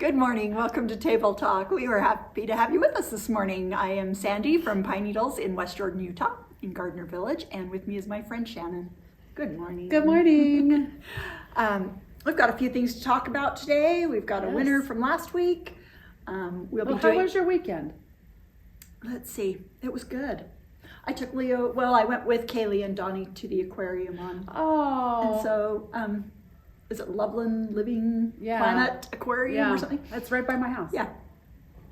Good morning. Welcome to Table Talk. We were happy to have you with us this morning. I am Sandy from Pine Needles in West Jordan, Utah, in Gardner Village, and with me is my friend Shannon. Good morning. Good morning. We've got a few things to talk about today. We've got a winner from last week. How was your weekend? Let's see. It was good. I took Leo. Well, I went with Kaylee and Donnie to the aquarium on. Oh. And so, is it Loveland Living Planet Aquarium or something? It's right by my house. Yeah.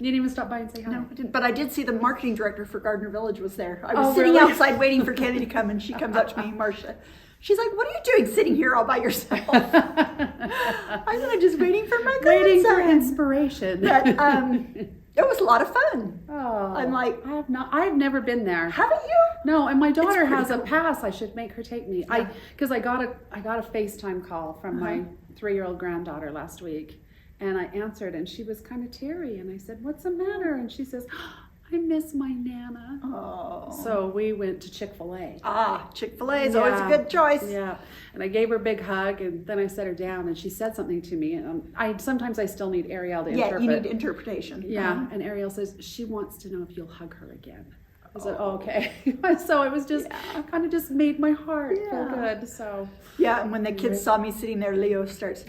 You didn't even stop by and say hi. No, I didn't. But I did see the marketing director for Gardner Village was there. I was sitting outside waiting for Kaylee to come, and she comes up to me, Marcia. She's like, "What are you doing sitting here all by yourself?" I'm like, just waiting for my grandson. Waiting for inspiration. But it was a lot of fun. Oh, I'm like, I've never been there. Haven't you? No, and my daughter has a pass. I should make her take me. Yeah. Because I got a FaceTime call from my 3-year-old granddaughter last week, and I answered, and she was kind of teary, and I said, "What's the matter?" And she says, "I miss my Nana." Oh. So we went to Chick-fil-A. Chick-fil-A is always a good choice. Yeah, and I gave her a big hug, and then I set her down, and she said something to me, and sometimes I still need Ariel to interpret. Yeah, you need interpretation. Yeah, and Ariel says she wants to know if you'll hug her again. I said, "Oh, okay." So it was just kind of just made my heart feel good. So yeah, and when the kids saw me sitting there, Leo starts,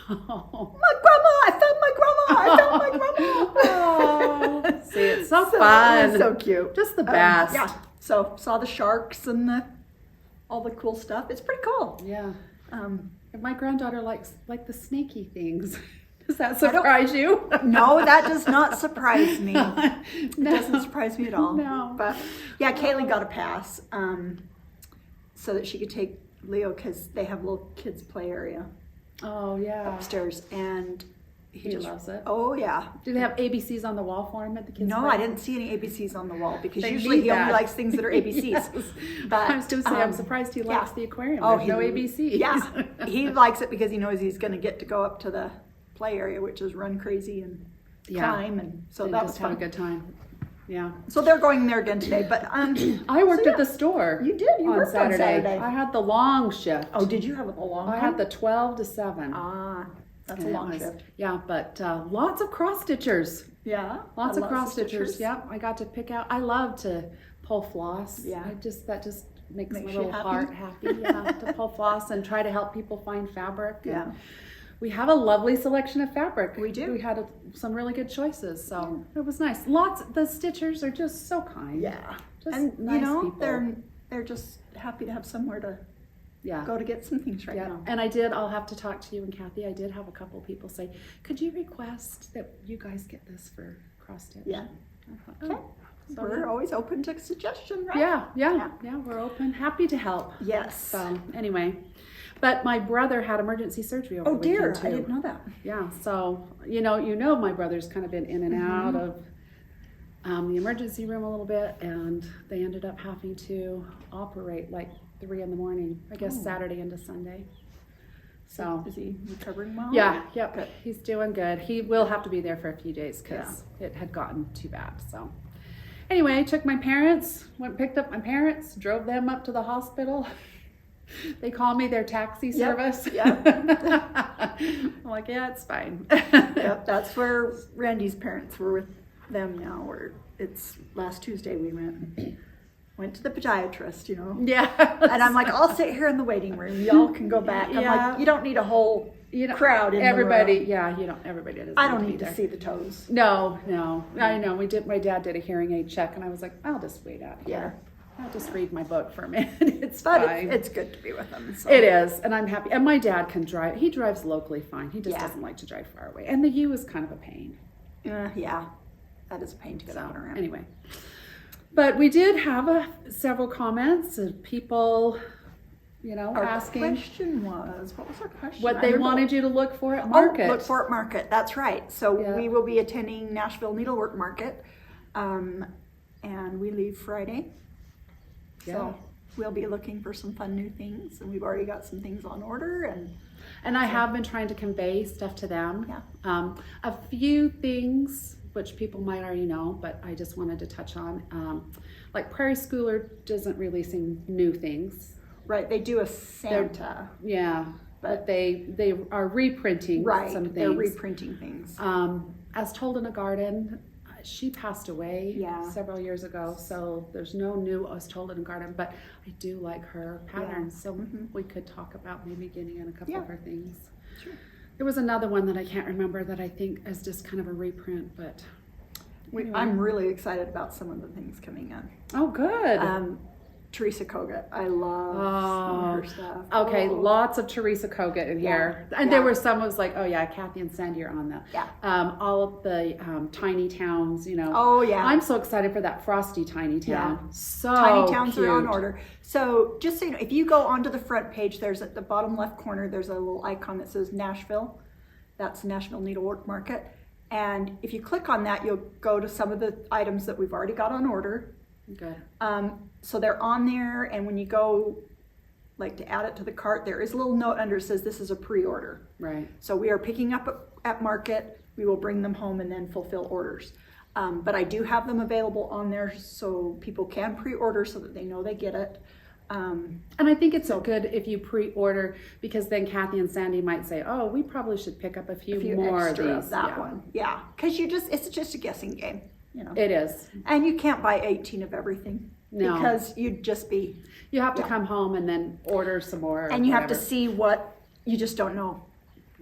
oh. "My grandma! I found my grandma! I found my grandma!" Oh, see, it's so fun. It was so cute. Just the best. Yeah. So saw the sharks and all the cool stuff. It's pretty cool. Yeah. My granddaughter likes the snaky things. Does that surprise you? No, that does not surprise me. It doesn't surprise me at all. No. But yeah, Kaylee got a pass so that she could take Leo because they have a little kids play area. Oh yeah. Upstairs, and he loves it. Oh yeah. Do they have ABCs on the wall for him at the kids? No, play? I didn't see any ABCs on the wall because They usually need he only that. likes things that are ABCs. Yes. But I was going to say, I'm surprised he likes the aquarium. There's no ABCs. Yeah, he likes it because he knows he's going to get to go up to the play area, which is run crazy and climb, and so that was fun. Have a good time. Yeah. So they're going there again today, but I worked at the store. You did. You worked on Saturday. I had the long shift. Oh, did you have a long? I had the 12 to 7. That's a long shift. Yeah, but lots of cross stitchers. Yeah, lots of cross stitchers. Yeah, I got to pick out. I love to pull floss. Yeah, that just makes my you little heart happy. Yeah, to pull floss and try to help people find fabric. Yeah. We have a lovely selection of fabric. We do. We had some really good choices, so it was nice. The stitchers are just so kind. Yeah, just and nice people. they're just happy to have somewhere to go to get some things right now. And I'll have to talk to you and Kathy. I did have a couple of people say, "Could you request that you guys get this for cross stitch?" Yeah. Okay. So we're always open to suggestion, right? Yeah. We're open, happy to help. Yes. So anyway. But my brother had emergency surgery over the weekend too. I didn't know that. Yeah, so you know my brother's kind of been in and out of the emergency room a little bit, and they ended up having to operate like 3 a.m. I guess Saturday into Sunday. So is he recovering well? Yeah, good. He's doing good. He will have to be there for a few days because it had gotten too bad. So anyway, I took my parents, picked up my parents, drove them up to the hospital. They call me their taxi service. I'm like, yeah, it's fine. Yep, that's where Randy's parents were with them now. It's last Tuesday we went to the podiatrist, Yeah. And I'm like, I'll sit here in the waiting room. Y'all can go back. I'm like, you don't need a whole crowd in everybody. the room. Yeah, you don't. Everybody doesn't. I don't need to see the toes. No. I know. My dad did a hearing aid check, and I was like, I'll just wait out here. I'll just read my book for a minute. It's fine. It's good to be with them. So. It is, and I'm happy. And my dad can drive. He drives locally fine. He just doesn't like to drive far away. And the U is kind of a pain. Yeah, that is a pain to get out around. Anyway, but we did have several comments of people, Our asking. Question was, what was our question? What they wanted you to look for at market. Look for at market. That's right. So we will be attending Nashville Needlework Market, and we leave Friday. So we'll be looking for some fun new things, and we've already got some things on order. And I have been trying to convey stuff to them. Yeah. A few things which people might already know, but I just wanted to touch on. Like Prairie Schooler isn't releasing new things. Right, they do a Santa. But they are reprinting some things. They're reprinting things. As Told in a Garden, she passed away several years ago, so there's no new As Told in a Garden, but I do like her patterns, so we could talk about maybe getting in a couple of her things. Sure. There was another one that I can't remember that I think is just kind of a reprint, but anyway. I'm really excited about some of the things coming in. Oh, good. Teresa Kogut. I love some of her stuff. Okay, lots of Teresa Kogut in here. And there were some, it was like, oh yeah, Kathy and Sandy are on that. Yeah. All of the tiny towns, you know. Oh yeah. I'm so excited for that Frosty Tiny Town. Yeah. So Tiny Towns cute. are on order. So just so you know, if you go onto the front page, there's at the bottom left corner, there's a little icon that says Nashville. That's Nashville Needlework Market. And if you click on that, you'll go to some of the items that we've already got on order. Good. So they're on there, and when you go like to add it to the cart, there is a little note under it says this is a pre-order. Right. So we are picking up at market, we will bring them home and then fulfill orders. But I do have them available on there so people can pre-order so that they know they get it. And I think it's good if you pre-order, because then Kathy and Sandy might say, oh, we probably should pick up a few more extra of these. Of that one. Yeah, because it's just a guessing game. You know. It is. And you can't buy 18 of everything. No. Because you'd just be... You have to come home and then order some more. And you have to see what... You just don't know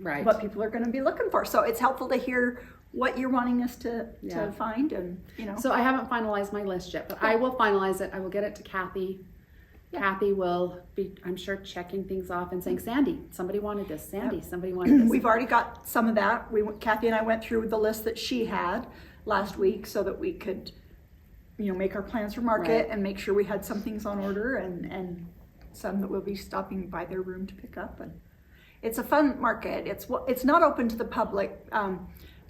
what people are going to be looking for. So it's helpful to hear what you're wanting us to find, and, you know. So I haven't finalized my list yet, but I will finalize it. I will get it to Kathy. Yeah. Kathy will be, I'm sure, checking things off and saying, Sandy, somebody wanted this. Sandy, somebody wanted this. We've already got some of that. Kathy and I went through the list that she had last week so that we could, you know, make our plans for market and make sure we had some things on order and some that we'll be stopping by their room to pick up. And it's a fun market. It's not open to the public,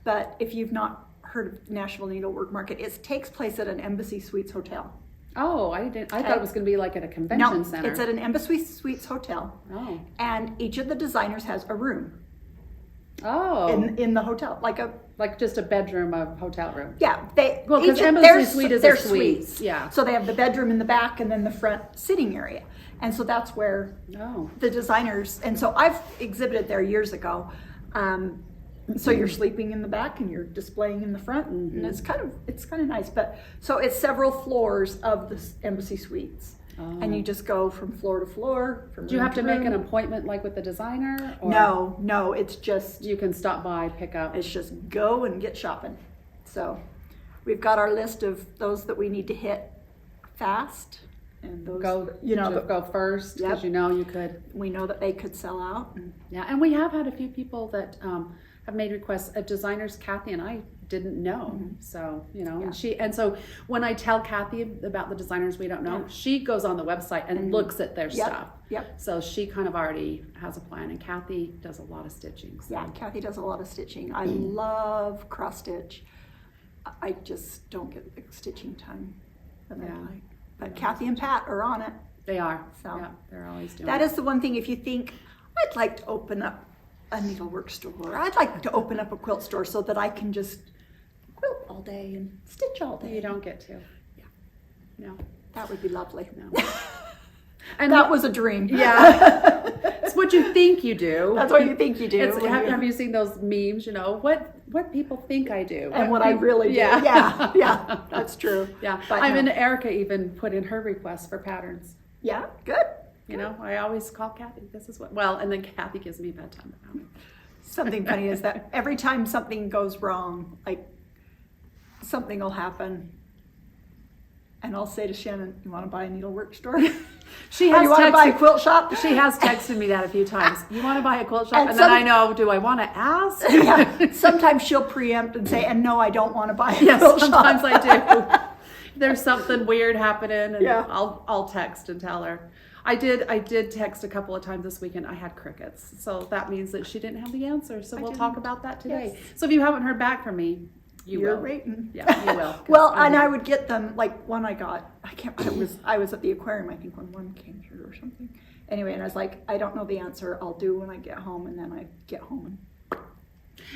but if you've not heard of Nashville Needlework Market, it takes place at an Embassy Suites hotel. Oh, I thought it was going to be like at a convention center. No, it's at an Embassy Suites hotel. Oh. And each of the designers has a room. Oh. In the hotel, like just a bedroom, a hotel room. Yeah, because Embassy Suite is a suite. Yeah. So they have the bedroom in the back and then the front sitting area, and so that's where the designers. And so I've exhibited there years ago. So you're sleeping in the back and you're displaying in the front, and it's kind of nice. But so it's several floors of the Embassy Suites. And you just go from floor to floor. Do you have to make an appointment like with the designer? Or No, it's just... You can stop by, pick up. It's just go and get shopping. So we've got our list of those that we need to hit fast. And those, go first, because you could. We know that they could sell out. And we have had a few people that have made requests of designers Kathy and I didn't know. So, and so when I tell Kathy about the designers we don't know, she goes on the website and looks at their stuff. Yep. So she kind of already has a plan, and Kathy does a lot of stitching. So. Yeah, Kathy does a lot of stitching. I love cross stitch. I just don't get the stitching time that I like. But Kathy and Pat are on it. They are. So yeah, they're always doing that. Is the one thing, if you think, I'd like to open up a needlework store, I'd like to open up a quilt store so that I can just quilt all day and stitch all day. You don't get to. Yeah. No. That would be lovely. No. And that was a dream. Yeah. It's what you think you do. That's what you think you do. Have you seen those memes, what people think I do. And what I really do. Yeah. That's true. Yeah. And Erica even put in her request for patterns. Yeah, good. I always call Kathy. This is and then Kathy gives me a bedtime. Something funny is that every time something goes wrong, like something will happen, and I'll say to Shannon, "You want to buy a needlework store? You want to buy a quilt shop?" She has texted me that a few times. You want to buy a quilt shop, and then I know, do I want to ask? Yeah. Sometimes she'll preempt and say, "And no, I don't want to buy a quilt shop." Sometimes I do. There's something weird happening, and I'll text and tell her. I did text a couple of times this weekend. I had crickets, so that means that she didn't have the answer. So we'll talk about that today. Yes. So if you haven't heard back from me, you're waiting. Yeah, you will. Well, and I would get them, like one I got. I was at the aquarium, I think, when one came through or something. Anyway, and I was like, I don't know the answer. I'll do when I get home, and then I get home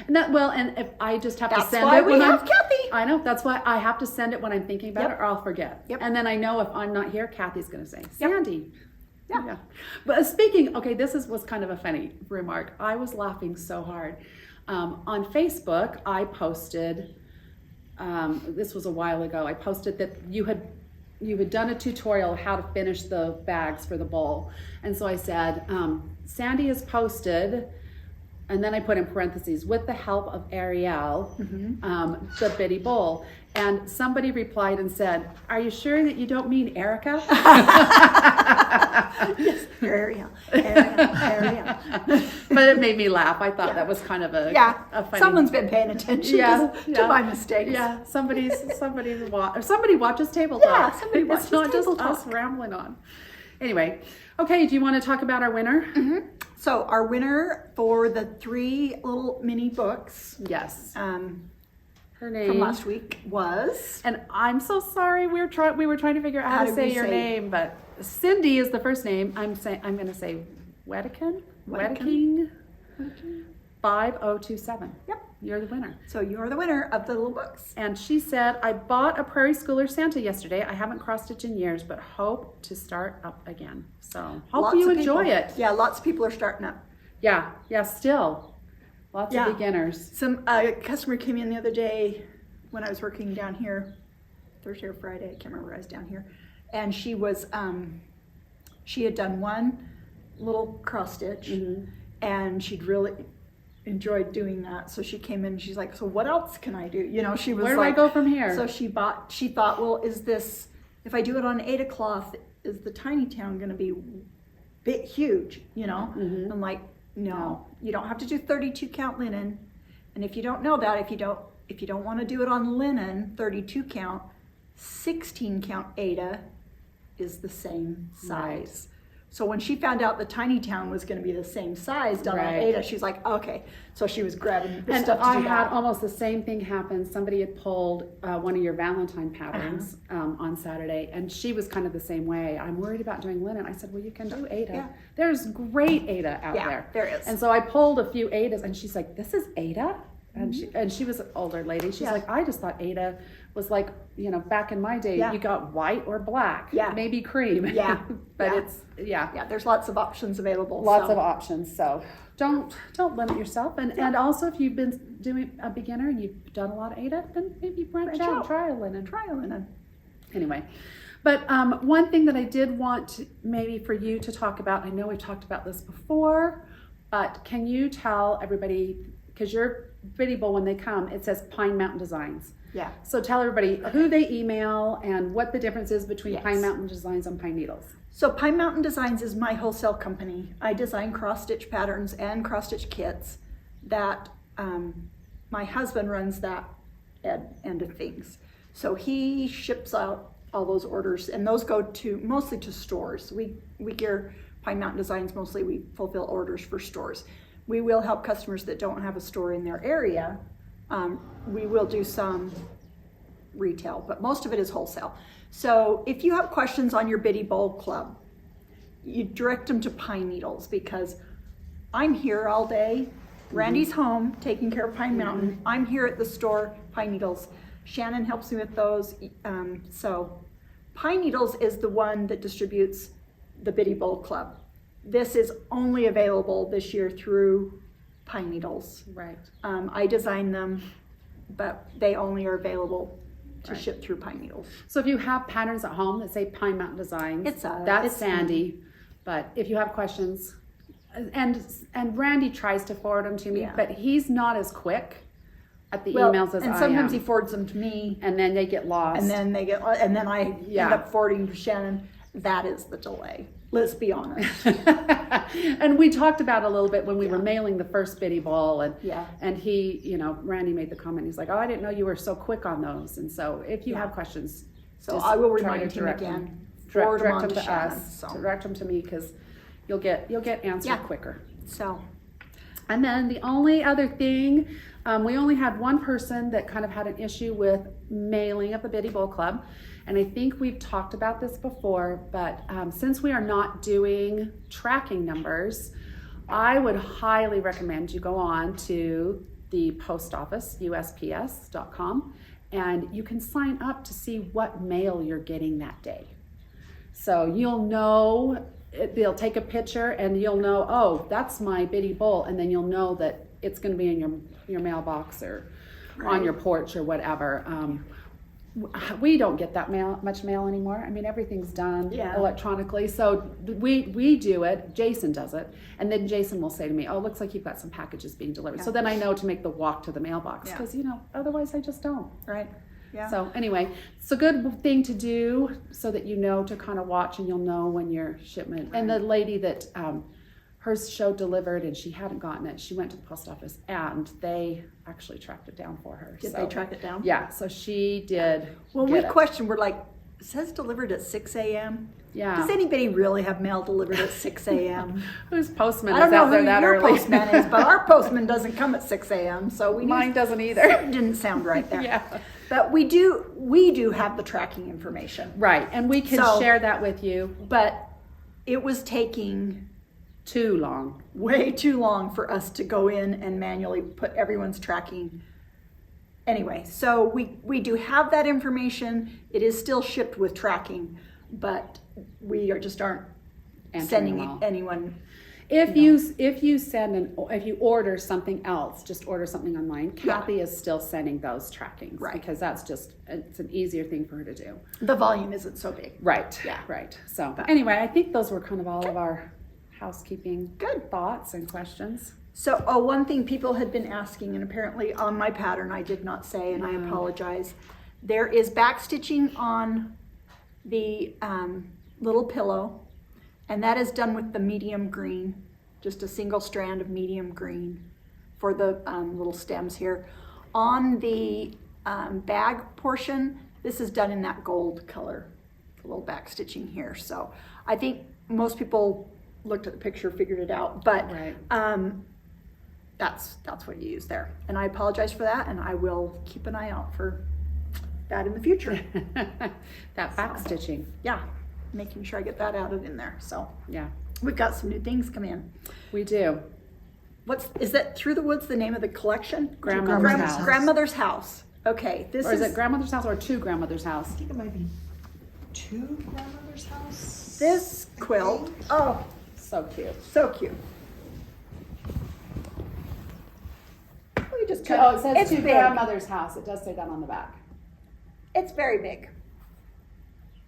and if I just have to send it. That's why we have Kathy. I know. That's why I have to send it when I'm thinking about it, or I'll forget. Yep. And then I know if I'm not here, Kathy's going to say, Sandy, Yeah. But speaking, okay, was kind of a funny remark. I was laughing so hard. On Facebook, I posted, this was a while ago, I posted that you had done a tutorial how to finish the bags for the bowl. And so I said, Sandy has posted, and then I put in parentheses, with the help of Ariel, the bitty bowl. And somebody replied and said, are you sure that you don't mean Erica? Yes, Ariel. But it made me laugh. I thought that was kind of a funny... Someone's been paying attention to my mistakes. Yeah, somebody watches Table Talk. Yeah, somebody watches It's not just Table Talk. us rambling on. Anyway, okay, do you want to talk about our winner? Mm-hmm. So our winner for the 3 little mini books. Yes. Her From name last week was... And I'm so sorry. We were trying to figure out how to say your name, but Cindy is the first name. I'm going to say Wedeking 5027. Yep. You're the winner. So you're the winner of the little books. And she said, I bought a Prairie Schooler Santa yesterday. I haven't cross stitched in years, but hope to start up again. So hope you enjoy it. Yeah, lots of people are starting up. Yeah, still. Lots of beginners. A customer came in the other day when I was working down here, Thursday or Friday, I can't remember, I was down here. And she was, she had done one little cross stitch and she'd really enjoyed doing that. So she came in and she's like, so what else can I do? You know, she was Where do I go from here? So she thought, well, if I do it on Ada cloth, is the tiny town going to be bit huge, you know? I'm like, no, you don't have to do 32 count linen. And if you don't know that, if you don't want to do it on linen, 32 count, 16 count Ada is the same size. Right. So when she found out the tiny town was going to be the same size done on Ada, she's like, okay. So she was grabbing the stuff to do that. I had almost the same thing happen. Somebody had pulled one of your Valentine patterns on Saturday, and she was kind of the same way. I'm worried about doing linen. I said, well, you can do Ada. Yeah. There's great Ada out there. There is. And so I pulled a few Adas, and she's like, this is Ada? And she was an older lady. She's like, I just thought Ada was like, you know, back in my day, you got white or black, maybe cream. Yeah. But it's, there's lots of options available. Lots of options. So don't limit yourself. And also if you've been doing a beginner and you've done a lot of Ada, then maybe branch out, try a linen. Anyway. But one thing that I did want maybe for you to talk about, I know we've talked about this before, but can you tell everybody, because your bitty bowl, when they come, it says Pine Mountain Designs. Yeah. So tell everybody who they email and what the difference is between Pine Mountain Designs and Pine Needles. So Pine Mountain Designs is my wholesale company. I design cross-stitch patterns and cross-stitch kits that my husband runs that end of things. So he ships out all those orders, and those go mostly to stores. We gear Pine Mountain Designs, mostly we fulfill orders for stores. We will help customers that don't have a store in their area. We will do some retail, but most of it is wholesale. So if you have questions on your Bitty Bowl Club, you direct them to Pine Needles, because I'm here all day. Randy's home taking care of Pine Mountain. I'm here at the store, Pine Needles. Shannon helps me with those. So Pine Needles is the one that distributes the Bitty Bowl Club. This is only available this year through Pine Needles. Right. I design them, but they only are available to ship through Pine Needles. So if you have patterns at home that say Pine Mountain Designs, that's Sandy. But if you have questions, and Randy tries to forward them to me, but he's not as quick at the emails as I am. And sometimes he forwards them to me, and then they get lost. And then I end up forwarding to Shannon. That is the delay. Let's be honest. And we talked about a little bit when we were mailing the first Bitty Ball, and he, you know, Randy made the comment. He's like, "Oh, I didn't know you were so quick on those." And so, if you have questions, so I will remind him again. Direct them to us. Direct them to me, because you'll get answered quicker. So, and then the only other thing, we only had one person that kind of had an issue with mailing of the Bitty Bowl Club. And I think we've talked about this before, but since we are not doing tracking numbers, I would highly recommend you go on to the post office, USPS.com, and you can sign up to see what mail you're getting that day. So you'll know they'll take a picture and you'll know, oh, that's my bitty bowl, and then you'll know that it's going to be in your mailbox or on your porch or whatever. We don't get that much mail anymore. I mean, everything's done electronically. So we do it. Jason does it. And then Jason will say to me, oh, looks like you've got some packages being delivered. So then I know to make the walk to the mailbox because, otherwise I just don't. Right. Yeah. So anyway, it's a good thing to do so that you know to kind of watch and you'll know when your shipment. Right. And the lady that hers showed delivered and she hadn't gotten it, she went to the post office and they actually tracked it down for her. Did they track it down? Yeah, so she did. Well, we questioned, we're like, it says delivered at 6 a.m. Yeah. Does anybody really have mail delivered at 6 a.m.? Whose postman I don't is know out there who that your early? postman is, but our postman doesn't come at 6 a.m. So Mine doesn't either. Something didn't sound right there. Yeah. But we do have the tracking information. Right, and we can share that with you. But it was taking too long. Way too long for us to go in and manually put everyone's tracking. Anyway, so we do have that information. It is still shipped with tracking, but we aren't sending anyone. If you order something else, just order something online. Kathy is still sending those trackings, right? Because it's an easier thing for her to do. The volume isn't so big. Right. Yeah. Right. So anyway, I think those were kind of all of our housekeeping thoughts and questions. So one thing people had been asking, and apparently on my pattern I did not say, and I apologize. There is back stitching on the little pillow, and that is done with the medium green, just a single strand of medium green for the little stems here. On the bag portion, this is done in that gold color, a little back stitching here. So I think most people looked at the picture, figured it out, but that's what you use there. And I apologize for that, and I will keep an eye out for that in the future. That back stitching. Yeah, making sure I get that added in there. So yeah, we've got some new things come in. We do. Is that Through the Woods the name of the collection? Grandmother's House. Grandmother's House. Okay, is it Grandmother's House or To Grandmother's House? I think it might be To Grandmother's House. This quilt. Oh, so cute. So cute. We just it says To Grandmother's House. It does say that on the back. It's very big.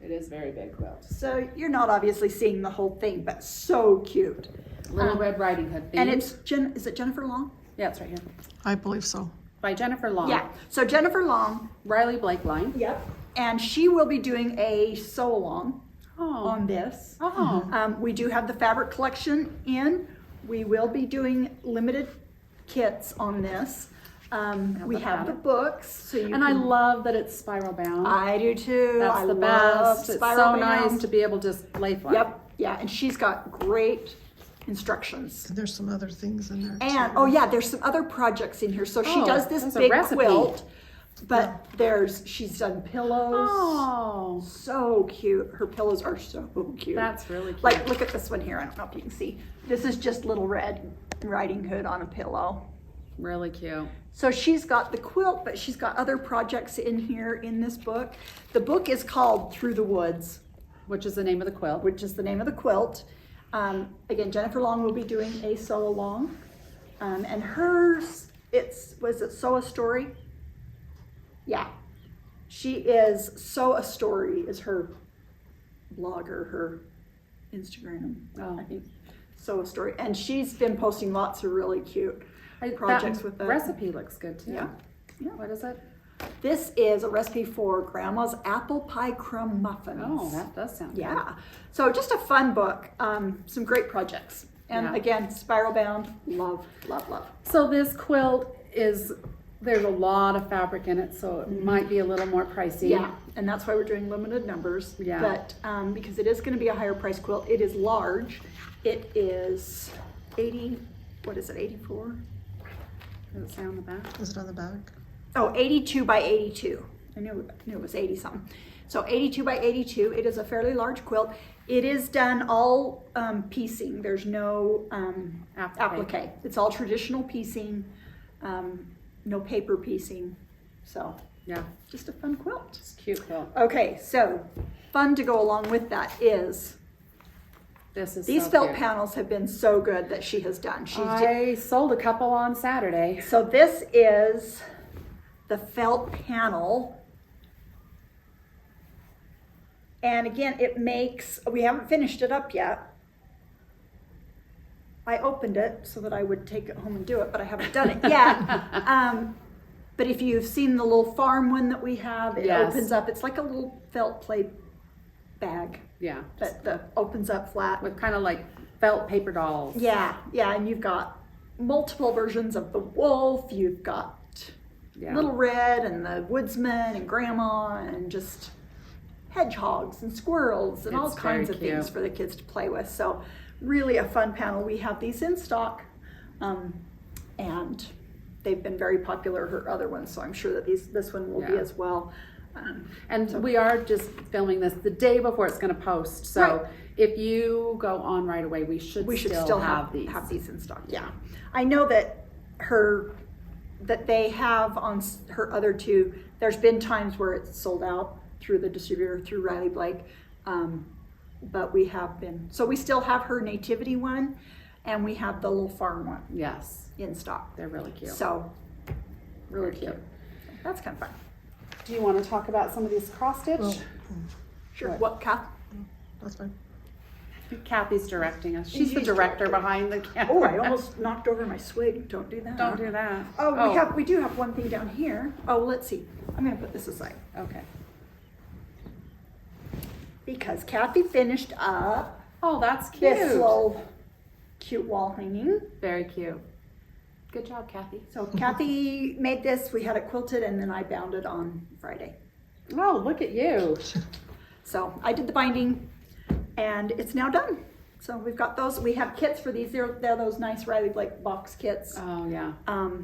It is very big quilt. So you're not obviously seeing the whole thing, but so cute. Little Red Riding Hood theme. And it's is it Jennifer Long? Yeah, it's right here. I believe so. By Jennifer Long. Yeah. So Jennifer Long. Riley Blake line. Yep. And she will be doing a sew along on this. Oh. We do have the fabric collection in. We will be doing limited kits on this. We have the books, so you I love that it's spiral bound. I do too. That's the best. It's so nice to be able to just lay flat. Yep. Yeah, and she's got great instructions. And there's some other things in there And too. there's some other projects in here. So she does this big quilt, but she's done pillows. Oh, so cute. Her pillows are so cute. That's really cute. Like, look at this one here. I don't know if you can see. This is just Little Red Riding Hood on a pillow. Really cute. So she's got the quilt, but she's got other projects in here in this book. The book is called Through the Woods, which is the name of the quilt. Again, Jennifer Long will be doing a sew along, and hers was it Sew a Story? Yeah, she is Sew a Story is her blog or her Instagram. I think Sew a Story, and she's been posting lots of really cute projects with that. Recipe looks good too. Yeah. What is it? This is a recipe for Grandma's apple pie crumb muffins. Oh, that does sound good. Yeah. So just a fun book. Some great projects. And again, spiral bound. Love, love, love. So this quilt there's a lot of fabric in it, so it might be a little more pricey. Yeah, and that's why we're doing limited numbers. Yeah. But because it is going to be a higher price quilt, it is large. It is 84? Does it say on the back? Is it on the back? Oh, 82 by 82. I knew it was 80 something. So 82 by 82. It is a fairly large quilt. It is done all piecing. There's no applique. It's all traditional piecing, no paper piecing. So yeah, just a fun quilt. It's a cute quilt. Okay, so fun to go along with that is This is These so felt cute. panels have been so good that she has done. I sold a couple on Saturday. So this is the felt panel. And again, we haven't finished it up yet. I opened it so that I would take it home and do it, but I haven't done it yet. But if you've seen the little farm one that we have, it opens up. It's like a little felt play bag Yeah. that opens up flat. With kind of like felt paper dolls. Yeah, and you've got multiple versions of the wolf. You've got Little Red and the woodsman and grandma and just hedgehogs and squirrels and all It's kinds of very things cute. for the kids to play with. So really a fun panel. We have these in stock, and they've been very popular, her other ones, so I'm sure that this one will be Yeah. as well. And we are just filming this the day before it's going to post. So Right. if you go on right away, we should still have these. Have these in stock. Yeah, I know that they have on her other two. There's been times where it's sold out through the distributor through Riley Blake, but we have been. So we still have her nativity one, and we have the little farm one Yes, in stock. they're really cute. So really Very cute. That's kind of fun. Do you want to talk about some of these cross stitch? Well, Sure. What? What, Kath? that's fine. Kathy's directing us. She's the She's director directing. behind the camera. Oh, I almost knocked over my swig. Don't do that. Don't do that. Oh, we do have one thing down here. Oh, let's see. I'm gonna put this aside Okay. because Kathy finished up Oh, that's cute. this little cute wall hanging. Very cute. Good job, Kathy. So Kathy made this. We had it quilted, and then I bound it on Friday. Oh, look at you. So I did the binding, and it's now done. So we've got those. We have kits for these. They're those nice Riley Blake box kits. Oh, yeah.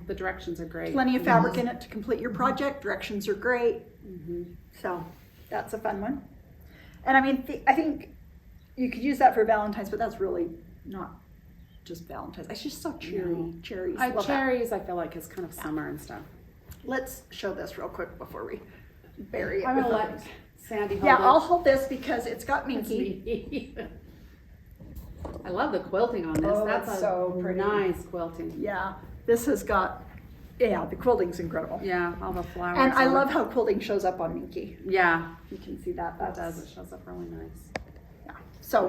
The directions are great. Plenty of fabric in it to complete your project. Directions are great. Mm-hmm. So that's a fun one. And I mean, I think you could use that for Valentine's, but that's really not just Valentine's. It's just so cheery. No. Cherries. Love that. Cherries, I feel like, is kind of summer and stuff. Let's show this real quick before we bury it. I'm with gonna other let things. Sandy hold Yeah, it. I'll hold this because it's got It's minky. me. I love the quilting on this. Oh, That's it's a so pretty. nice quilting. Yeah, this has got, the quilting's incredible. Yeah, all the flowers. And I on love it. how quilting shows up on minky. Yeah, You can see that. it That does. It shows up really nice. Yeah. So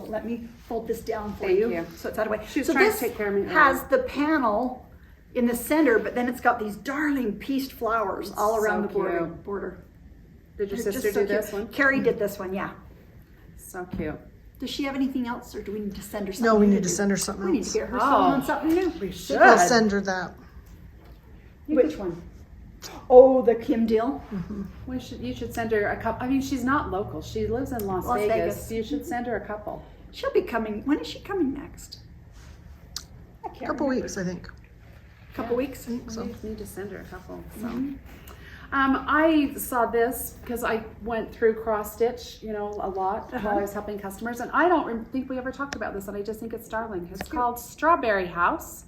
let me fold this down for Thank you. you. So it's out of the way. She was so trying to this take care of me has earlier. the panel in the center, but then it's got these darling pieced flowers It's all around so the border. cute. border. Did your They're sister just so do cute. this one? Carrie did this one, yeah. So cute. Does she have anything else, or do we need to send her something? No, we new need to do? send her something We need to else. get her Oh. someone something new. We should. We'll send her that. Which one? Oh, the Kim deal. You should send her a couple. I mean, she's not local. She lives in Las Las Vegas. Vegas. You should send her a couple. She'll be coming. When is she coming next? I can't Couple remember. weeks, I think. Couple weeks. So. We need to send her a couple. So. Mhm. I saw this because I went through cross stitch, a lot Uh-huh. while I was helping customers, and I don't think we ever talked about this, and I just think it's darling. It's cute. called Strawberry House,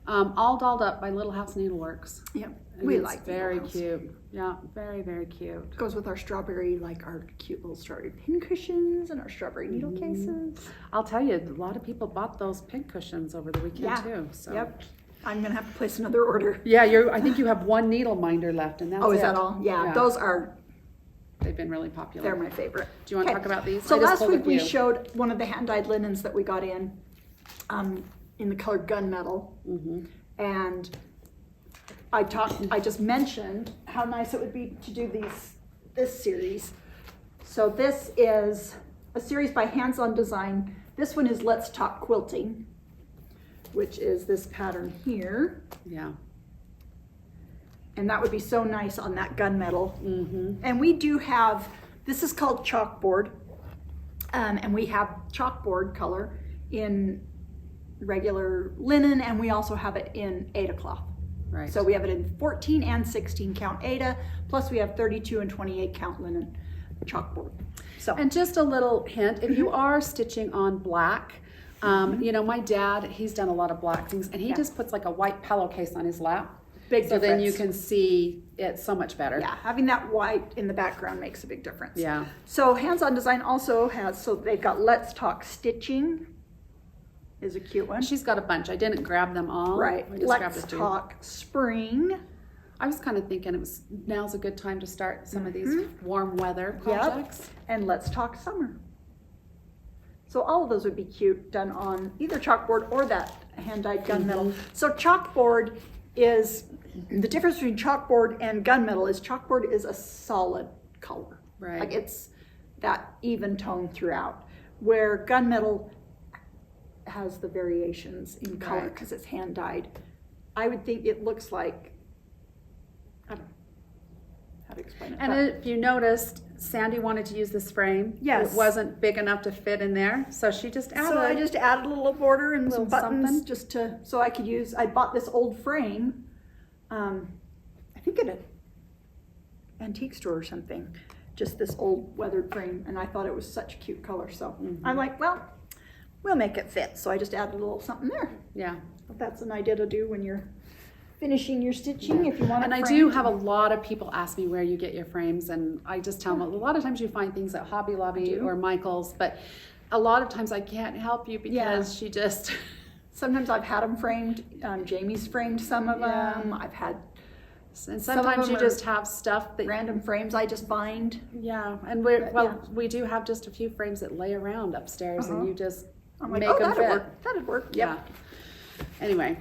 all dolled up by Little House Needleworks. Yeah, And we it's like very those. cute. Yeah, very very cute. Goes with our strawberry, like our cute little strawberry pin cushions and our strawberry needle Mm-hmm. cases. I'll tell you, a lot of people bought those pink cushions over the weekend Yeah. too. So. Yep. I'm gonna have to place another order. Yeah, I think you have one needle minder left, and that's Oh, is it. that all? Yeah, those are, They've been really popular. they're my favorite. Do you want to Okay. talk about these? So I just last pulled a week we few. showed one of the hand-dyed linens that we got in the color gunmetal. Mhm. And I just mentioned how nice it would be to do this series. So this is a series by Hands On Design. This one is Let's Talk Quilting, which is this pattern here. Yeah. And that would be so nice on that gunmetal. Mm-hmm. And we do have, this is called chalkboard. And we have chalkboard color in regular linen, and we also have it in Aida cloth. Right. So we have it in 14 and 16 count Aida, plus we have 32 and 28 count linen chalkboard. So And just a little hint, if you are stitching on black, my dad, he's done a lot of black things, and he Yeah. just puts like a white pillowcase on his lap. Big So then you difference. can see it so much better. Yeah, having that white in the background makes a big difference. Yeah. So Hands-On Design also has, so they've got Let's Talk Stitching is a cute one. She's got a bunch. I didn't grab them all. Right. I just grabbed Let's a few. Talk Spring. I was kind of thinking now's a good time to start some of these warm weather projects. And Let's Talk Summer. So all of those would be cute, done on either chalkboard or that hand-dyed gunmetal. So chalkboard is, the difference between chalkboard and gunmetal is chalkboard is a solid color. Right. Like it's that even tone throughout. Where gunmetal has the variations in color Right. because it's hand-dyed. I would think it looks like, I don't know how to explain it. And but- if you noticed, Sandy wanted to use this frame. Yes. It wasn't big enough to fit in there, so she just added. So I just added a little border and some Little buttons something. just to, so I could use, I bought this old frame, I think at an antique store or something, just this old weathered frame, and I thought it was such a cute color, so I'm like, well, we'll make it fit. So I just added a little something there. Yeah. But that's an idea to do when you're finishing your stitching, if you want it And I framed. do have a lot of people ask me where you get your frames, and I just tell them a lot of times you find things at Hobby Lobby do. or Michael's, but a lot of times I can't help you because she just. Sometimes I've had them framed. Jamie's framed some of Yeah. them. I've had And Some of sometimes them you are just have stuff that. random frames I just find. Yeah, and we do have just a few frames that lay around upstairs, and you just I'm like, make oh, them that'd fit. work. That'd work. Yeah. Anyway,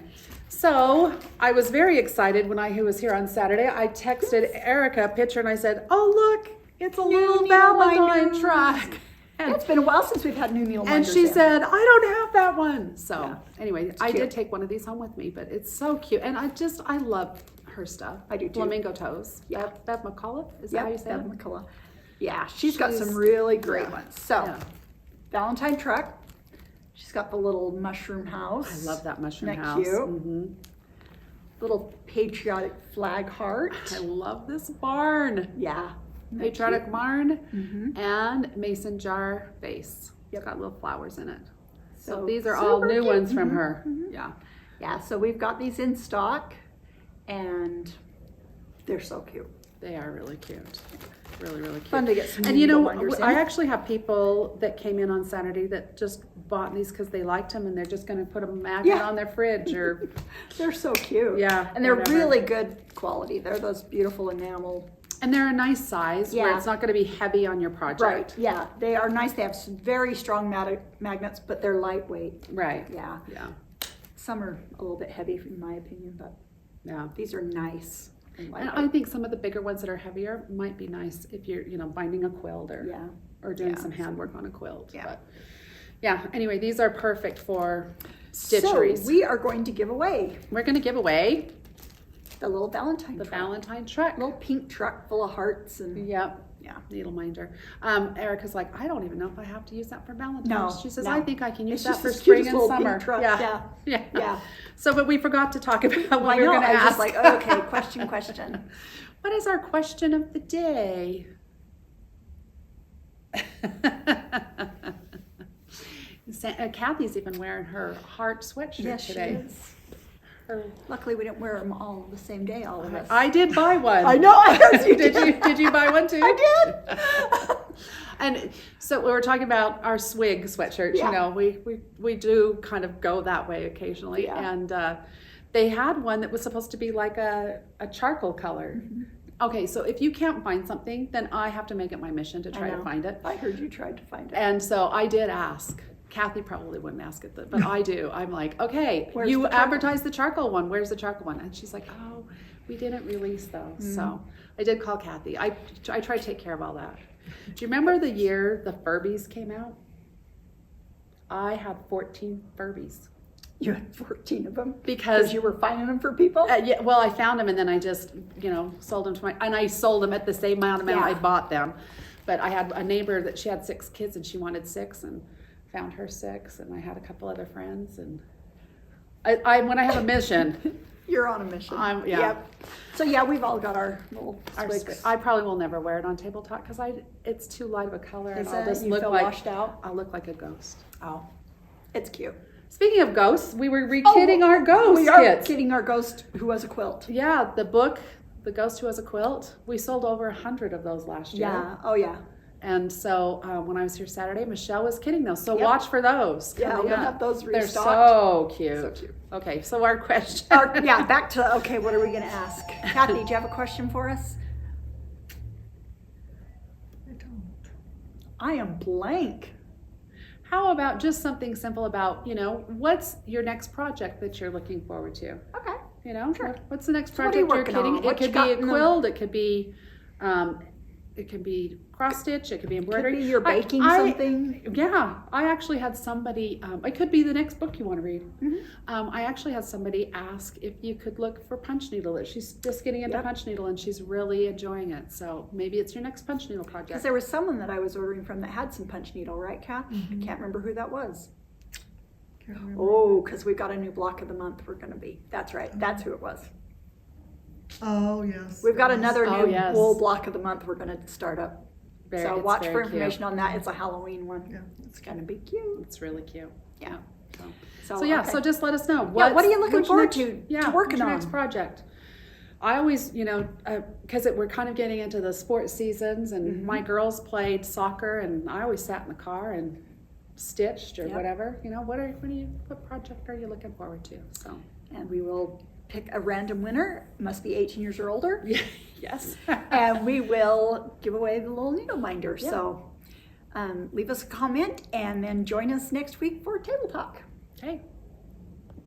so I was very excited when I was here on Saturday. I texted Erica a picture and I said, "Oh look, it's a little needle Valentine minders." truck." And, It's been a while since we've had new needle and minders she in. said, "I don't have that one." So Yeah. anyway, I cute. did take one of these home with me, but it's so cute, and I love her stuff. I do too. Flamingo toes. Yeah. Bev McCullough. Is that how you Yep, say Bev it? McCullough. Yeah, she's got some She's- really great yeah, ones. So, yeah. Valentine truck. She's got the little mushroom house. I love that mushroom Isn't that house. cute? Mhm. Little patriotic flag heart. I love this barn. Yeah. Isn't that Patriotic cute? barn and mason jar vase. Yep. It's got little flowers in it. So, So these are all super new cute. ones from Mhm, her. mhm. Yeah. Yeah, so we've got these in stock and they're so cute. They are really cute. Really, really cute. Fun to get some And you needle know, minders in. I actually have people that came in on Saturday that just bought these because they liked them and they're just going to put a magnet Yeah. on their fridge or. They're so cute. Yeah, And they're whatever. really good quality. They're those beautiful enamel. And they're a nice size where Yeah. it's not going to be heavy on your project. Right. Yeah, they are nice. They have some very strong magnets, but they're lightweight. Right. Yeah. Yeah. Some are a little bit heavy in my opinion, but Yeah. these are nice and And lightweight. I think some of the bigger ones that are heavier might be nice if you're, binding a quilt or Yeah. or doing Yeah. some handwork on a quilt. Yeah. But yeah, anyway, these are perfect for stitcheries. So we are going to give away We're going to give away the little Valentine the truck. Valentine truck. Little pink truck full of hearts and Yep. yeah. Needle minder. Erica's like, I don't even know if I have to use that for Valentine's. No, She says, no. I think I can use It's that just for this spring cutest and little pink summer. truck, Yeah. yeah. Yeah. So, but we forgot to talk about Well, what I we were know. going to I was ask. just like, okay, question. What is our question of the day? Kathy's even wearing her heart sweatshirt Yes, today. she is. Luckily, we didn't wear them all the same day, all of us. I did buy one. I know. I heard you Did you buy one too? I did. And so we were talking about our swig sweatshirts. Yeah. We do kind of go that way occasionally. Yeah. And they had one that was supposed to be like a charcoal color. Mm-hmm. Okay, so if you can't find something, then I have to make it my mission to I try to know. find it. I heard you tried to find it. And so I did ask. Kathy probably wouldn't ask it, but I do. I'm like, okay, Where's you the charcoal? advertised the charcoal one. Where's the charcoal one? And she's like, oh, we didn't release those. So I did call Kathy. I try to take care of all that. Do you remember the year the Furbies came out? I had 14 Furbies. You had 14 of them Because you were finding them for people. yeah, well, I found them and then I just, sold them and I sold them at the same amount Yeah. I bought them. But I had a neighbor that she had 6 kids and she wanted 6 and found her 6 and I had a couple other friends and when I have a mission, You're on a mission. Yeah. Yep. So yeah, we've all got our little swigs. I probably will never wear it on tabletop because it's too light of a color and Is I'll it? just You look feel like washed out? I'll look like a ghost. Oh, it's cute. Speaking of ghosts, we were re-kidding our ghost We are kits. kidding our ghost who was a quilt. Yeah, the book, The Ghost Who Has a Quilt. We sold over 100 of those last year. Yeah. Oh yeah. And so when I was here Saturday, Michelle was kidding those. So Yep. watch for those. Yeah, coming we'll up. have those They're restocked. so cute. So cute. Okay, so our question. Yeah, back to, okay, what are we going to ask? Kathy, do you have a question for us? I don't. I am blank. How about just something simple about, what's your next project that you're looking forward to? Okay. Sure. What's the next So what are you project you're working kidding? on? It What you could got be a in the- quilt, it could be cross stitch, it could be embroidery. Could be you're baking something. Yeah, I actually had somebody, it could be the next book you want to read. Mhm. I actually had somebody ask if you could look for punch needle. She's just getting into Yep. punch needle and she's really enjoying it. So maybe it's your next punch needle Because project. there was someone that I was ordering from that had some punch needle, right, Kath? Mm-hmm. I can't remember who that was. Can't remember. Oh, because we've got a new block of the month we're going to be. That's right. That's who it was. Oh, yes. We've got yes. another Oh, new yes. wool block of the month we're going to start up. So It's watch very for cute. information on that. It's a Halloween one. Yeah. It's going to be cute. It's really cute. Yeah. So yeah, okay. so just let us know. Yeah, what are you looking what's your forward next- to Yeah, working what's your on? next project? I always, because we're kind of getting into the sports seasons, and Mm-hmm. my girls played soccer, and I always sat in the car and stitched or Yep. whatever. What project are you looking forward to? So And we will pick a random winner. Must be 18 years or older. yes, And we will give away the little needle minder. Yeah. So leave us a comment and then join us next week for Table Talk. okay.